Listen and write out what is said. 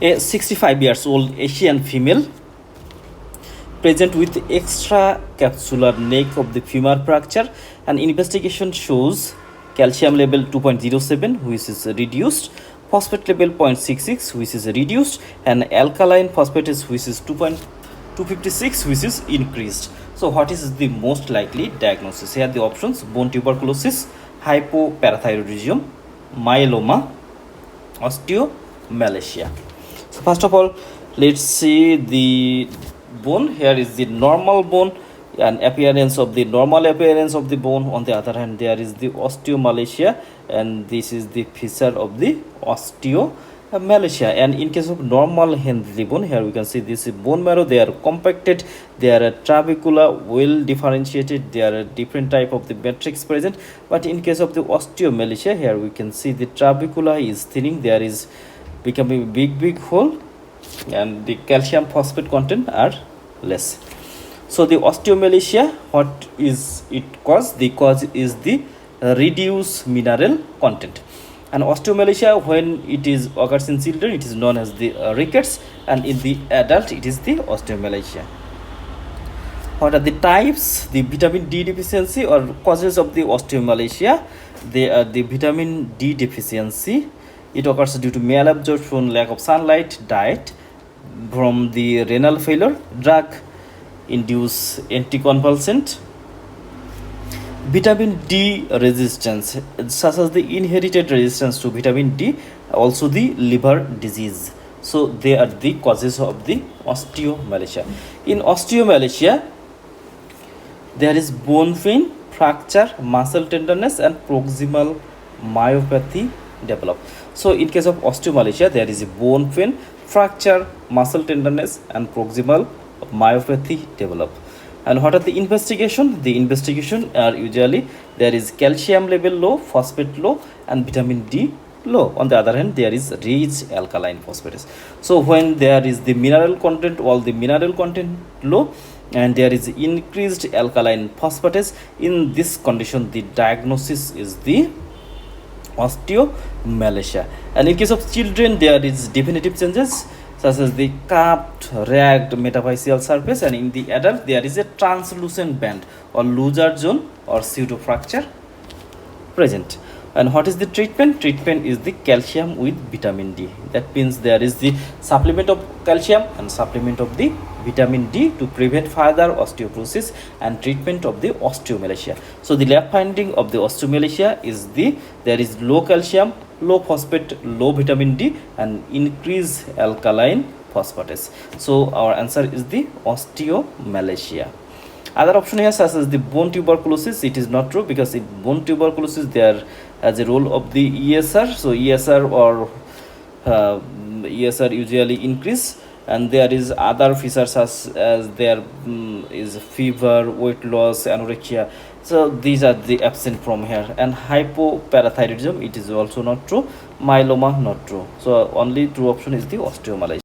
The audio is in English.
A 65 years old Asian female present with extracapsular neck of the femur fracture, and investigation shows calcium level 2.07 which is reduced, phosphate level 0.66 which is reduced, and alkaline phosphatase which is 2.256 which is increased. So what is the most likely diagnosis? Here are the options: bone tuberculosis, hypoparathyroidism, myeloma, osteomalacia. So first of all, let's see the bone. Here is the normal bone and appearance of the normal appearance of the bone. On the other hand, there is the osteomalacia, and this is the feature of the osteomalacia. And in case of normal healthy bone, here we can see this bone marrow, they are compacted, they are trabecula well differentiated, there are different type of the matrix present. But in case of the osteomalacia, here we can see the trabecula is thinning, there is becoming big hole, and the calcium phosphate content are less. So the osteomalacia, what is it cause? The cause is the reduced mineral content. And osteomalacia, when it is occurs in children, it is known as the rickets, and in the adult it is the osteomalacia. What are the types? The vitamin D deficiency or causes of the osteomalacia, they are the vitamin D deficiency. It occurs due to malabsorption, lack of sunlight, diet, from the renal failure, drug induced anticonvulsant, vitamin D resistance, such as the inherited resistance to vitamin D, also the liver disease. So they are the causes of the osteomalacia. In osteomalacia, there is bone pain, fracture, muscle tenderness, and proximal myopathy develop. So in case of osteomalacia, there is a bone pain, fracture, muscle tenderness, and proximal myopathy develop. And what are the investigation? The investigation are usually there is calcium level low, phosphate low, and vitamin D low. On the other hand, there is rich alkaline phosphatase. So when there is the mineral content, all the mineral content low, and there is increased alkaline phosphatase, in this condition the diagnosis is the osteomalacia. And in case of children, there is definitive changes such as the cupped, ragged metaphyseal surface, and in the adult there is a translucent band or looser zone or pseudo fracture present. And what is the treatment? Treatment is the calcium with vitamin D. That means there is the supplement of calcium and supplement of the vitamin D to prevent further osteoporosis and treatment of the osteomalacia. So the lab finding of the osteomalacia is there is low calcium, low phosphate, low vitamin D, and increased alkaline phosphatase. So our answer is the osteomalacia. Other option here such as the bone tuberculosis, it is not true, because in bone tuberculosis there has a role of the ESR. So ESR or ESR usually increase, and there is other features such as there is fever, weight loss, anorexia. So these are the absent from here. And hypoparathyroidism, it is also not true. Myeloma, not true. So only true option is the osteomalacia.